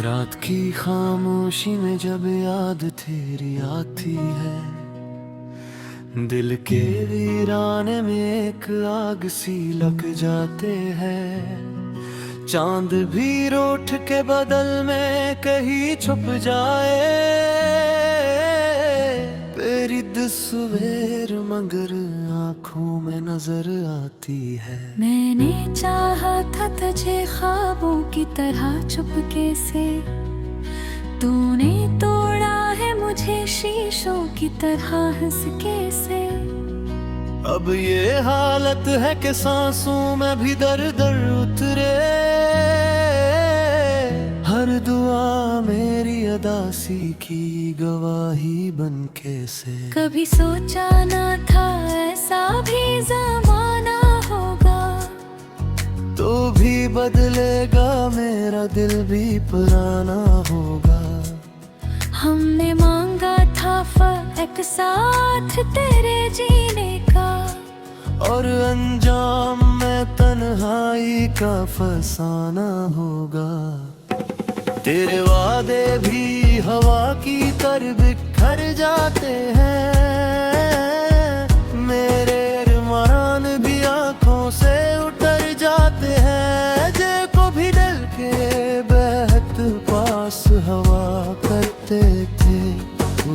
रात की खामोशी में जब याद तेरी आती है, दिल के वीराने में एक आग सी लग जाते हैं। चांद भी रूठ के बदल में कहीं छुप जाए, तेरी तस्वीर मगर आंखों में नजर आती है। मैंने चाहा था तुझे ख्वाबों की तरह चुपके से, तूने तोड़ा है मुझे शीशों की तरह हंस के से। अब ये हालत है कि सांसों में भी दर दर उतरे, हर दुआ मेरी अदासी की गवाही बनके से। कभी सोचा ना था ऐसा भी ज़माना होगा, तो भी बदलेगा मेरा दिल भी पुराना होगा। हमने मांगा था फर्क साथ तेरे जीने का, और अंजाम में तन्हाई का फसाना होगा। तेरे वादे भी हवा की तरह बिखर जाते हैं, मेरे अरमान भी आंखों से उतर जाते हैं। जे को भी दिल के बहत पास हवा करते थे,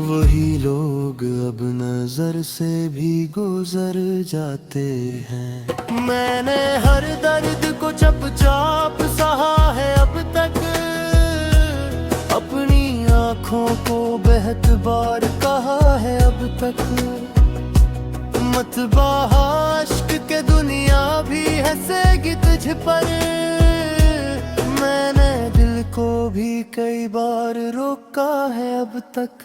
वही लोग अब नजर से भी गुजर जाते हैं। मैंने हर दर्द को चुपचाप सहा है अब तक, अपनी आँखों को बेहद बार कहा है अब तक। मत बहा इश्क के दुनिया भी हंसेगी तुझ पर, मैंने दिल को भी कई बार रोका है अब तक।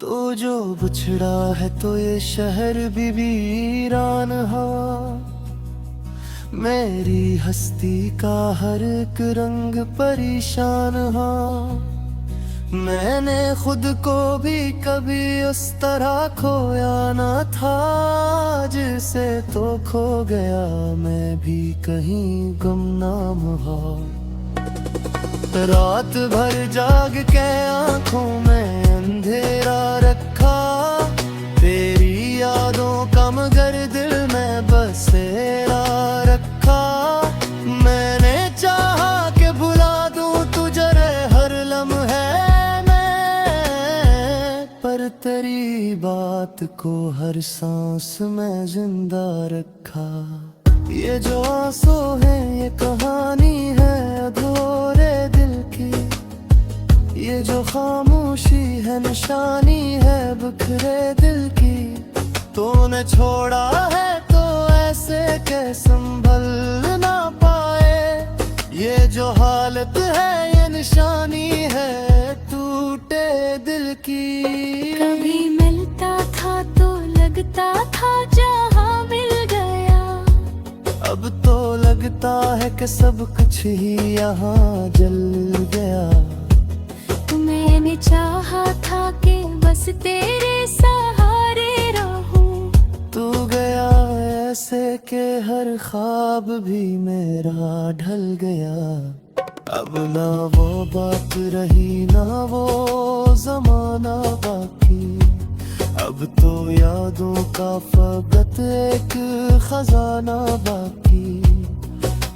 तो जो बिछड़ा है तो ये शहर भी वीरान हवा, मेरी हस्ती का हर एक रंग परेशान हा। मैंने खुद को भी कभी उस तरह खोया ना था, जिसे तो खो गया मैं भी कहीं गुमनाम हा। रात भर जाग के आंखों में अंधेरा रखा, तेरी यादों का मगर दिल में बसेरा रखा। मैंने चाहा कि भुला दूं तुझे हर लम्हे में, पर तेरी बात को हर सांस में जिंदा रखा। ये जो आंसू है ये कहानी है अधूरे दिल की, ये जो खामोशी है निशानी है बिखरे दिल की। तूने छोड़ा है तो ऐसे के संभल ना पाए, ये जो हालत है ये निशानी है टूटे दिल की। कभी मिलता था तो लगता था जहाँ मिल गया, अब तो लगता है कि सब कुछ ही यहाँ जल गया। मैंने चाहा था कि बस तेरे सहारे रहूं, तू गया ऐसे के हर ख्वाब भी मेरा ढल गया। अब ना वो बात रही ना वो जमाना बाकी, अब तो यादों का फकत एक खजाना बाकी।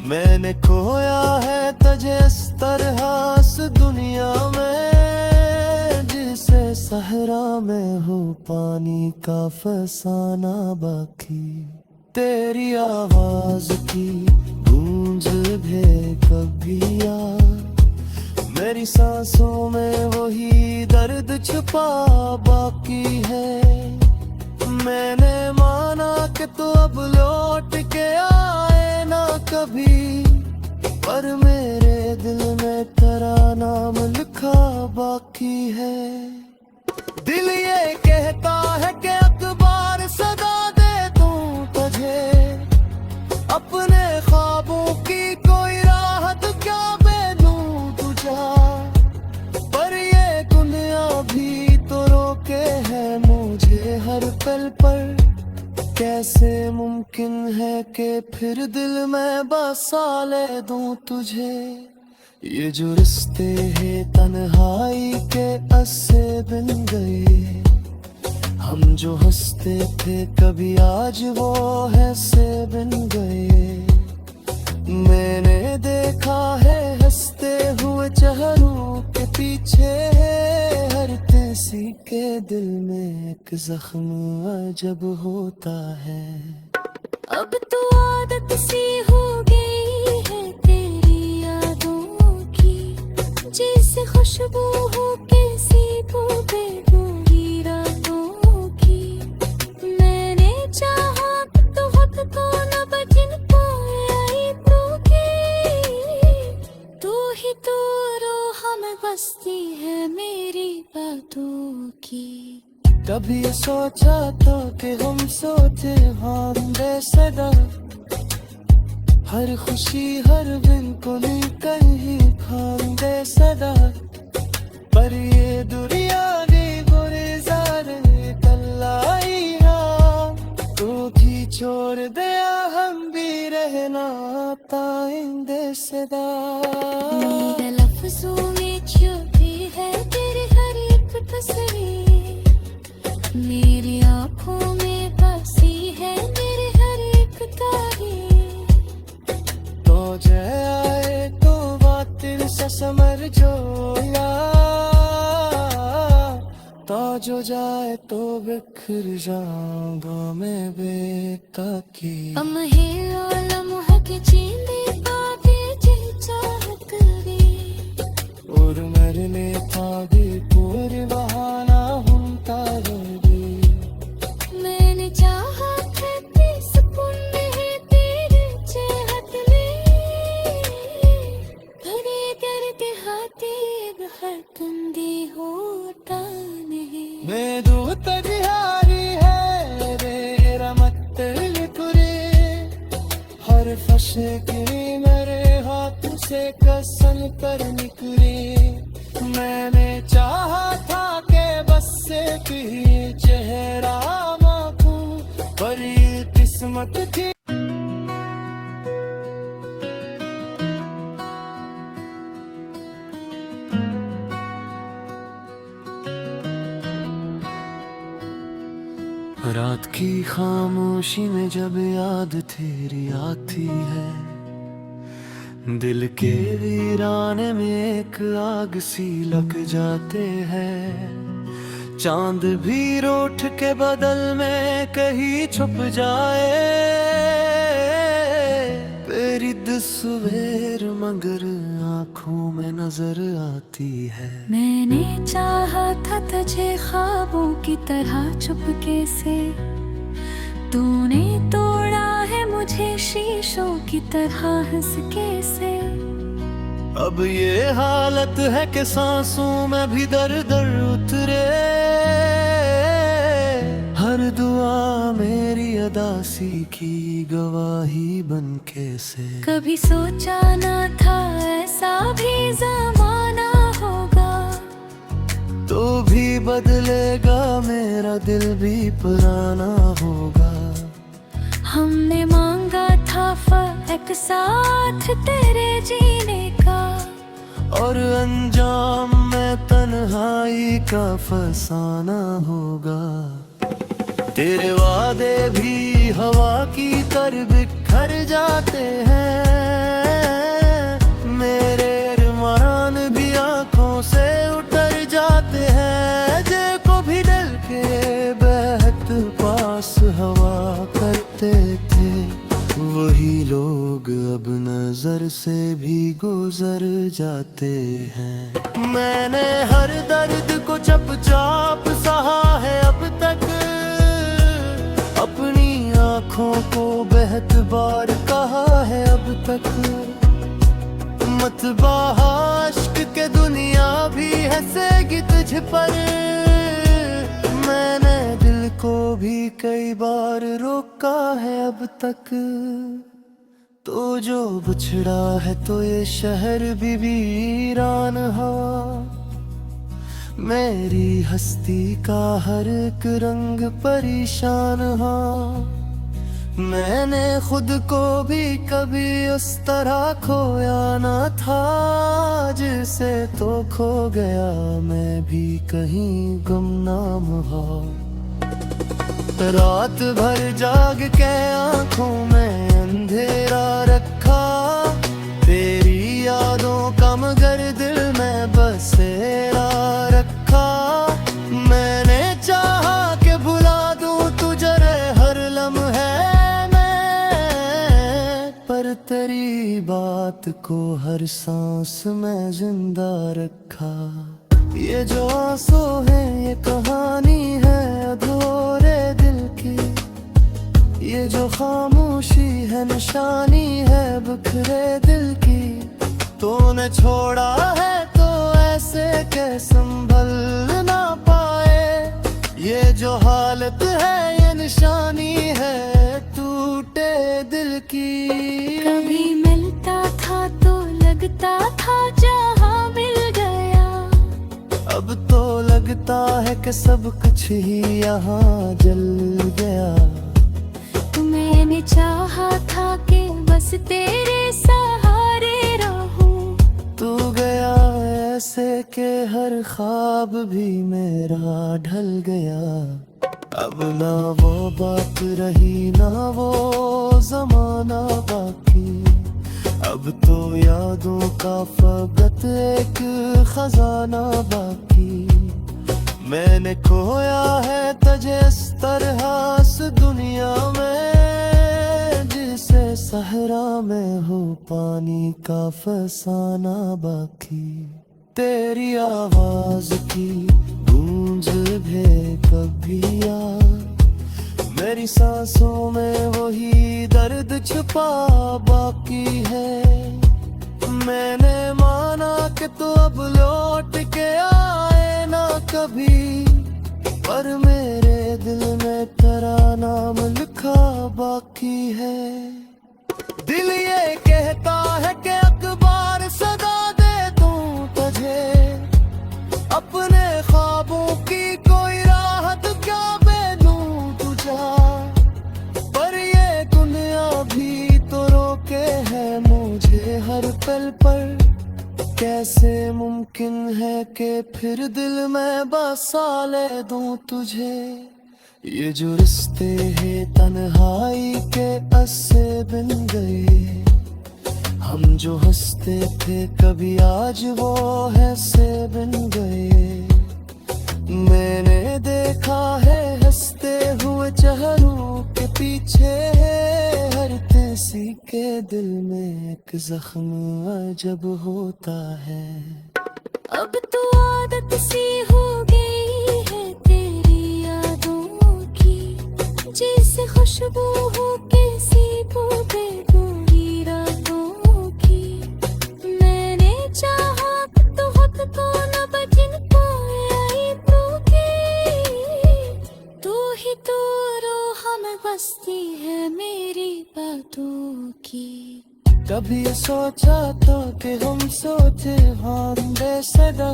मैंने खोया है तुझे इस तरह इस दुनिया में, जिसे सहरा में हो पानी का फसाना बाकी। तेरी आवाज की गूंज भी कभी याद, मेरी सांसों में वही दर्द छुपा बाकी है। मैंने माना कि तू अब लौट के आए ना कभी, पर मेरे दिल में तेरा नाम लिखा बाकी है। दिल ये कहता है कि अखबार सदा दे दूं तुझे, अपने ख्वाबों की कोई राहत क्या बेदूं तुझा, पर ये दुनिया भी तो रोके है मुझे हर पल पर। कैसे मुमकिन है कि फिर दिल में बसा ले दूं तुझे, ये जो रिश्ते हैं तन्हाई के अस्से बिन गए, हम जो हंसते थे कभी आज वो है से बिन गए। मैंने देखा है हंसते हुए चेहरों के पीछे, हर किसी के दिल में एक जख्म अजब होता है। अब तो आदत सी हो गई है तेरी यादों की, जैसे खुशबू हो किसी बेगूरी रातों की। मैंने चाहा तो वक्त को न बचन पाया तो तू ही तो रूह में बसती है मेरी बातों की। कभी ये सोचा था कि हम सोचे हम बेसदा, हर खुशी हर दिन को लेकर ही फांदे सदा। पर ये दुनिया ने गुलजारे तल्लाइया, तू भी छोड़ दिया हम भी रहना पाएंगे सदा। मेरे लफ्जों में छुपी है तेरी हर एक तस्वीर, मेरी आँखों में बसी है मेरी हर एक तारीफ। तो जय आए तो बातिल से समर जो या, तो जो जाए तो बिखर जाऊंगा मैं बेताकी। हम है आलम है कि जीने पावे जी चाहत रे, और मरने पावे पूरे बहाना हम तारे। मैंने चाहा था सुकून है तेरे चाहत में, भरे करके हाथी बखतंदी होता नहीं। मैं दूत बिहारी है रे रमत लिखुरे, हर फशे की मेरे हाथ से कसम कर निकली। मैंने चाहा था के बस से भी चेहरा माखूं, पर ये किस्मत थी। रात की खामोशी में जब याद तेरी आती है, दिल के वीराने में एक आग सी लग जाते हैं। चांद भी रूठ के बदल में कहीं छुप जाए, तेरी तस्वीर मगर आंखों में नजर आती है। मैंने चाहा था तुझे ख्वाबों की तरह चुपके से, तूने तोड़ा है मुझे शीशों की तरह हंस के से। अब ये हालत है कि सांसों में भी दर दर उतरे, हर दुआ मेरी अदासी की गवाही बनके से। कभी सोचा ना था ऐसा भी जमाना होगा, तो भी बदलेगा मेरा दिल भी पुराना होगा। हमने मांगा था एक साथ तेरे जीने का, और अंजाम में तन्हाई का फसाना होगा। तेरे वादे भी हवा की तरह बिखर जाते हैं, मेरे अरमान भी आंखों से उतर जाते हैं। जे को भी डल के बहत पास हवा करते थे, वही लोग अब नजर से भी गुजर जाते हैं। मैंने हर दर्द को चुपचाप सहा है अब तक, अपनी आंखों को बेहद बार कहा है अब तक। मत बहा इश्क के दुनिया भी हंसेगी तुझ पर, मैंने दिल को भी कई बार रोका है अब तक। तो जो बिछड़ा है तो ये शहर भी वीरान हवा, मेरी हस्ती का हर एक रंग परेशान हाँ। मैंने खुद को भी कभी उस तरह खोया न था, जिसे तो खो गया मैं भी कहीं गुमनाम हो। रात भर जाग के आंखों में अंधेरा रखा, तेरी यादों का मगर दिल में बसेरा रखा। मैंने चाहा कि भुला दूं तुझे हर लम्हे में, पर तेरी बात को हर सांस में जिंदा रखा। ये जो आंसू है ये कहानी है अधूरे दिल की, ये जो खामोशी है निशानी है बिखरे दिल की। तूने छोड़ा है तो ऐसे के संभल ना पाए, ये जो हालत है ये निशानी है टूटे दिल की। कभी मिलता था तो लगता था जहाँ मिल गया, अब तो लगता है कि सब कुछ ही यहाँ जल गया। मैंने चाहा था कि बस तेरे सहारे रहूं, तू गया ऐसे के हर ख्वाब भी मेरा ढल गया। अब ना वो बात रही ना वो जमाना बाकी, अब तो यादों का फकत एक खजाना बाकी। मैंने खोया है तुझे इस तरह इस दुनिया में, जिसे सहरा में हो पानी का फसाना बाकी। तेरी आवाज की गूंज भी कभी याद, मेरी सांसों में वही दर्द छुपा बाकी है। मैंने माना कि तू अब लौट के आए ना कभी, पर मेरे दिल में तेरा नाम लिखा बाकी है। दिल ये कहता है कि अखबार सदा दे दूं तुझे, अपने ख्वाबों की कोई राहत क्या बेलूं तुझा, पर ये दुनिया भी तो रोके है मुझे हर पल पर। कैसे मुमकिन है कि फिर दिल में बसा ले दूं तुझे, ये जो रिश्ते हैं तन्हाई के अस्से बिन गए। हम जो हंसते थे कभी आज वो है से बिन गए। मैंने देखा है हंसते हुए चेहरों के पीछे हर किसी के दिल में एक जख्म अजब होता है। अब तो आदत सी हो गई है तेरी यादों की, जैसे खुशबू हो किसी बूटे पूरी रातों की। मैंने चाहा तो हक को न बचन पाया तो तू ही तो रूह में बसती है मेरी बातों की। कभी सोचा था कि हम सोचे हम बेसदा,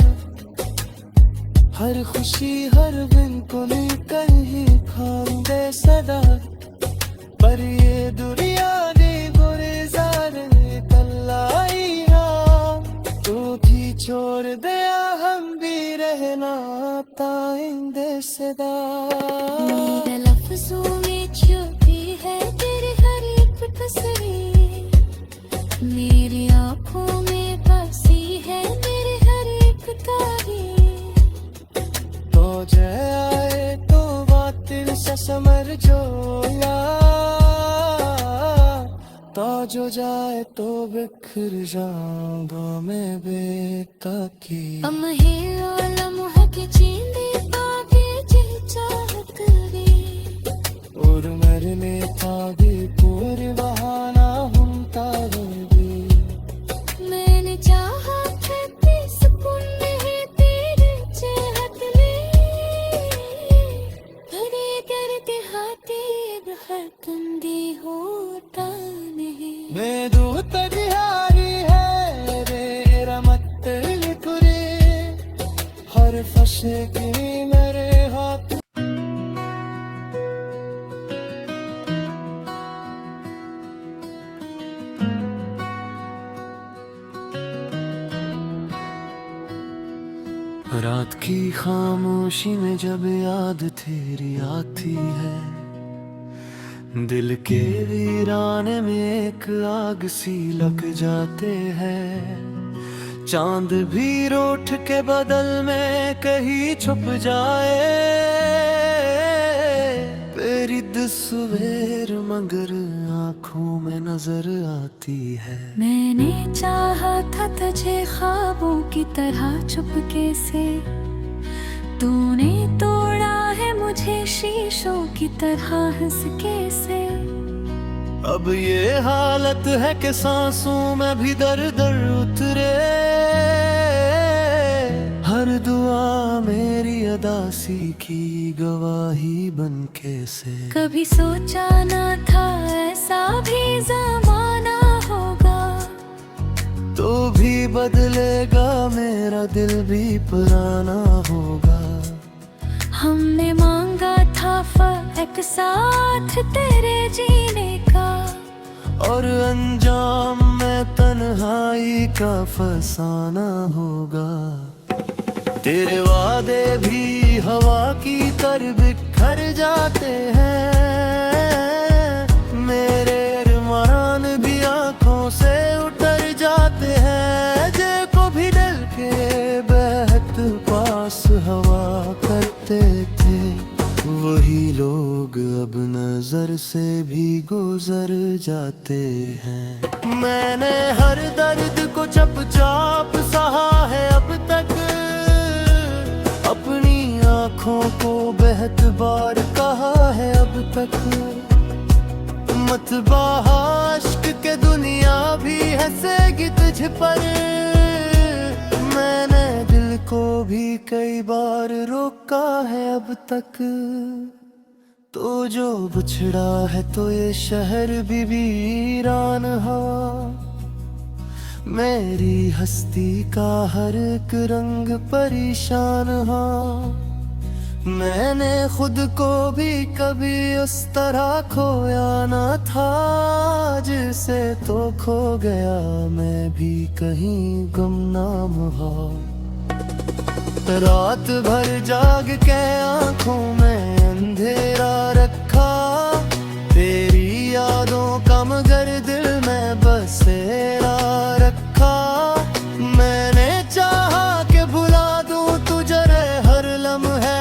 हर खुशी हर दिन को लेकर ही खांदे सदा, पर ये दुनिया ने गुरेजार तल्लाई तू भी छोड़ दिया हम भी रहना ताइंदे सदा। मेरे लफ्जों में छुपी है तेरी हर एक तस्वीर, मेरी आँखों में बसी है मेरी हर एक तारीफ। तो जाए तो बातिल से समर जोला, तो जो जाए तो बिखर जाऊंगा मैं बेताकी। हम है आलम है कि जींदे पाके जी चाहत रे, और मरने था भी पूरी बहाना हम तारे। मैंने चाहा कि सुकून में तेरे चाहत ले, भरे करते हाथे बहर कंदी होता नहीं। मैं दूत दिहारी है रे रमत लिखरे, हर फशे की खामोशी में जब याद तेरी आती है, दिल के वीराने में एक आग सी लग जाते हैं। चांद भी रूठ के बदल में कहीं छुप जाए, तेरी तस्वीर मगर आंखों में नजर आती है। मैंने चाहा था तुझे ख्वाबों की तरह चुपके से, तूने तोड़ा है मुझे शीशों की तरह हंस के से। अब ये हालत है कि सांसों में भी दर दर उतरे, हर दुआ मेरी अदासी की गवाही बनके से। कभी सोचा ना था ऐसा भी जमाना होगा, तो भी बदलेगा मेरा दिल भी पुराना होगा। हमने मांगा था फर्क साथ तेरे जीने का, और अंजाम में तन्हाई का फसाना होगा। तेरे वादे भी हवा की तरह बिखर जाते हैं, मेरे अरमान भी आंखों से उतर जाते हैं। जे को भी दिल के बहत पास हवा करते थे, वही लोग अब नजर से भी गुजर जाते हैं। मैंने हर दर्द को चुपचाप सहा है अब तक, अपनी आंखों को बेहद बार कहा है अब तक। मत बहा इश्क के दुनिया भी हंसेगी तुझ पर, मैंने दिल को भी कई बार रोका है अब तक। तो जो बिछड़ा है तो ये शहर भी वीरान हवा, मेरी हस्ती का हर एक रंग परेशान हा। मैंने खुद को भी कभी उस तरह खोया ना था, जिसे तो खो गया मैं भी कहीं गुमनाम हा। रात भर जाग के आंखों में अंधेरा रखा, तेरी यादों का मगर दिल में बसेरा रखा। मैंने चाहा कि भुला दूं तुझे हर लम्हे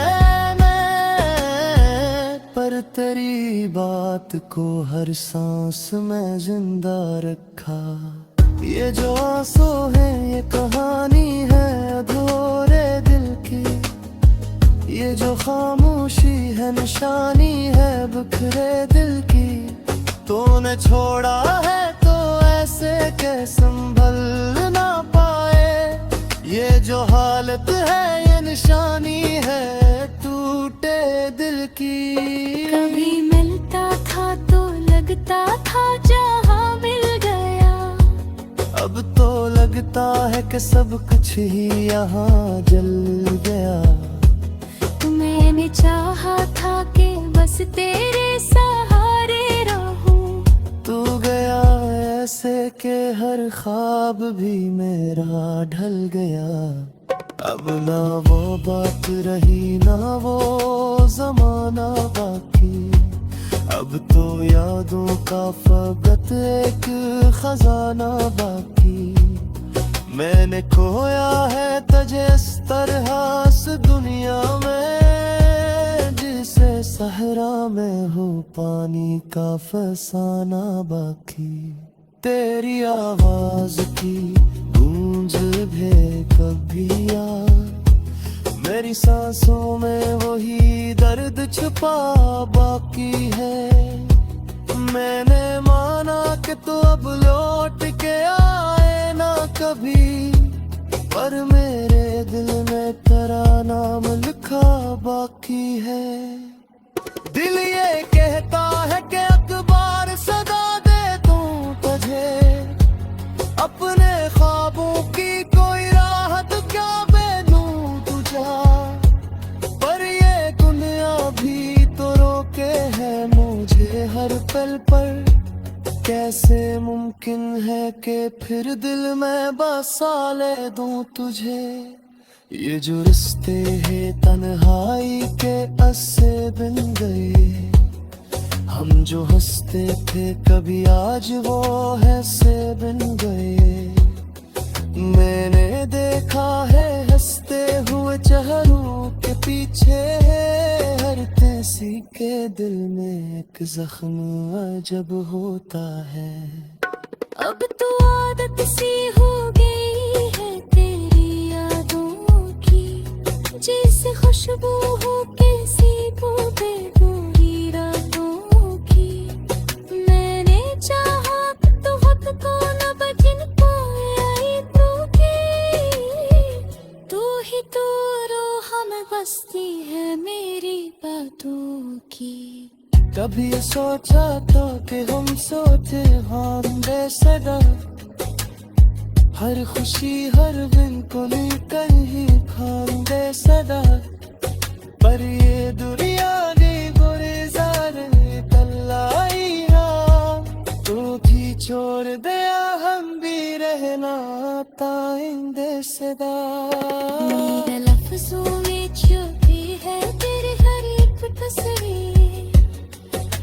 में, पर तेरी बात को हर सांस में जिंदा रखा। ये जो आंसू है ये कहानी है अधूरे दिल की, ये जो खामोशी है निशानी है बिखरे दिल की। तूने छोड़ा है तो ऐसे के संभल ना पाए, ये जो हालत है ये निशानी है टूटे दिल की। कभी मिलता था तो लगता था जहाँ मिल गया, अब तो लगता है कि सब कुछ ही यहाँ जल गया। मैंने चाहा था कि बस तेरे सहारे रहूं, तू गया ऐसे के हर ख्वाब भी मेरा ढल गया। अब ना वो बात रही ना वो जमाना बाकी, अब तो यादों का फकत एक खजाना बाकी। मैंने खोया है तुझे इस तरह इस दुनिया में, जिसे सहरा में हो पानी का फसाना बाकी। तेरी आवाज की गूंज भी कभी याद, मेरी सांसों में वही दर्द छुपा बाकी है। मैंने माना कि तू अब लौट के आए ना कभी, पर मेरे दिल में तेरा नाम लिखा बाकी है। दिल ये कहता है कि अखबार सदा दे दूं तुझे, अपने ख्वाबों की कोई राहत क्या बेनूं तुझा, पर ये दुनिया भी तो रोके है मुझे हर पल पर। कैसे मुमकिन है कि फिर दिल में बसा ले दूं तुझे, ये जो रिश्ते हैं तन्हाई के अस्से बन गए, हम जो हंसते थे कभी आज वो है से बन गए। मैंने देखा है हंसते हुए चेहरों के पीछे हर तेसी के दिल में एक जख्म अजब होता है। अब तो आदत सी हो गई है तेरी यादों की, जैसे खुशबू हो किसी बूटे पूरी रातों की। मैंने चाहा तो वक्त को न बचिन पाया तो तू ही तो रूह में बसती है मेरी बातों की। कभी ये सोचा था कि हम सोचे हम बेसदा, हर खुशी हर दिन को लेकर ही खांदे सदा। पर ये दुनिया ने गुरेज़ारे तल्लाई तू भी छोड़ दिया हम भी रहना ताइंदे सदा। मेरे लफ्जों में छुपी है तेरी हर एक तस्वीर,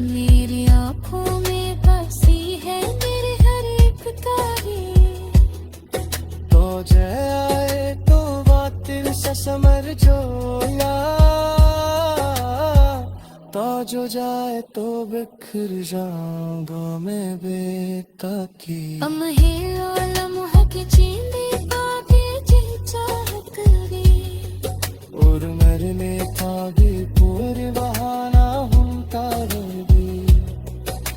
मेरी आँखों में बसी है तेरी हर एक तारीफ। तो जय आए तो बातिल से समर जोया, तो जो जाए तो बिखर जाऊंगा मैं बेताकी। हम है आलम है कि जीने पावे जी चाहत करे, और मरने का भी पूरे बहाना हम तारे।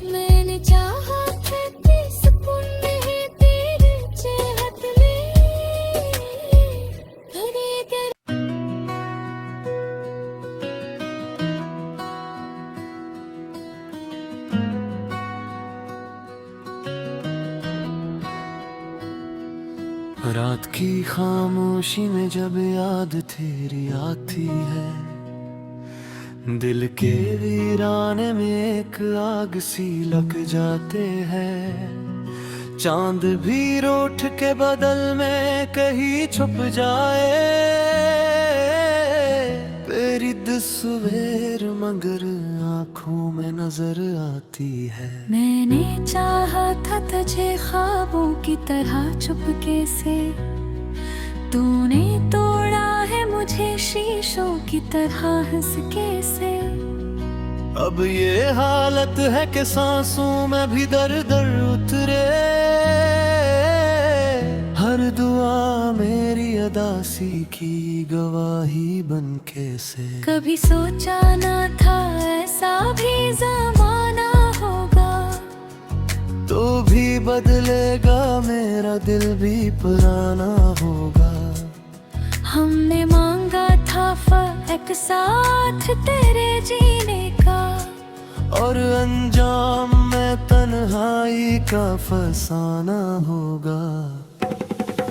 मैंने चाहा कि सुकून नहीं तेरे चाहत में भरे कर। रात की खामोशी में जब याद तेरी आती है, दिल के वीराने में एक आग सी लग जाते हैं। चांद भी रूठ के बदल में कहीं छुप जाए, तेरी तस्वीर मगर आंखों में नजर आती है। मैंने चाहा था तुझे ख्वाबों की तरह चुपके से, तूने तोड़ा है मुझे शीशों की तरह हंस के से। अब ये हालत है कि सांसों में भी दर दर उतरे, हर दुआ मेरी अदासी की गवाही बनके से। कभी सोचा ना था ऐसा भी जमाना होगा, तो भी बदलेगा मेरा दिल भी पुराना होगा। हमने मांगा था एक साथ तेरे जीने का, और अंजाम में तन्हाई का फसाना होगा।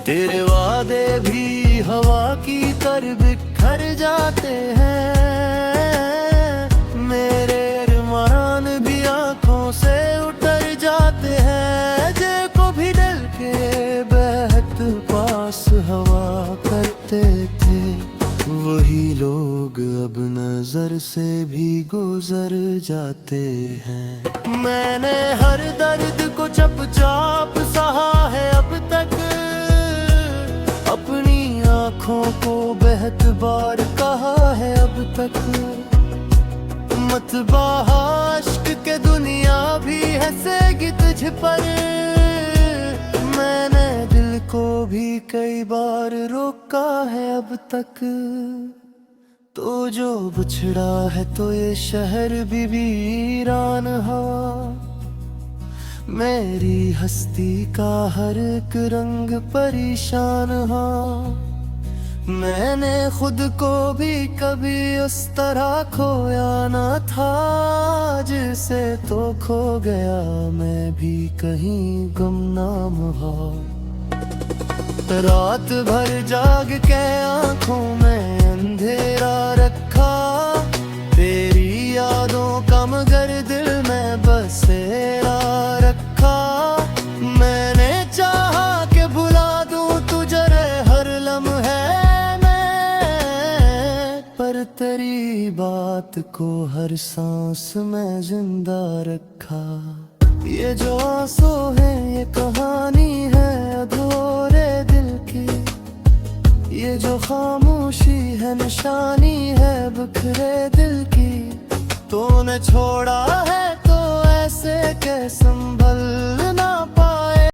तेरे वादे भी हवा की तरह बिखर जाते हैं, मेरे अरमान भी आंखों से उतर जाते हैं। जे को भी दिल के बहत पास हवा करते थे, वही लोग अब नजर से भी गुजर जाते हैं। मैंने हर दर्द को चुपचाप सहा है अब तक, अपनी आंखों को बेहद बार कहा है अब तक। मत बहा इश्क के दुनिया भी हंसेगी तुझ पर, मैंने दिल को भी कई बार रोका है अब तक। तो जो बिछड़ा है तो ये शहर भी वीरान हवा, मेरी हस्ती का हर एक रंग परेशान हाँ। मैंने खुद को भी कभी उस तरह खोया ना था, जिसे तो खो गया मैं भी कहीं गुमनाम हाँ। रात भर जाग के आंखों में अंधेरा रखा, तेरी यादों का मगर दिल में बसेरा रखा। मैंने चाहा कि भुला दूं तुझे हर लम्हे में, बात को हर सांस में जिंदा रखा। ये जो आंसू है ये कहानी है अधूरे दिल की, ये जो खामोशी है निशानी है बिखरे दिल की। तूने छोड़ा है तो ऐसे के संभलना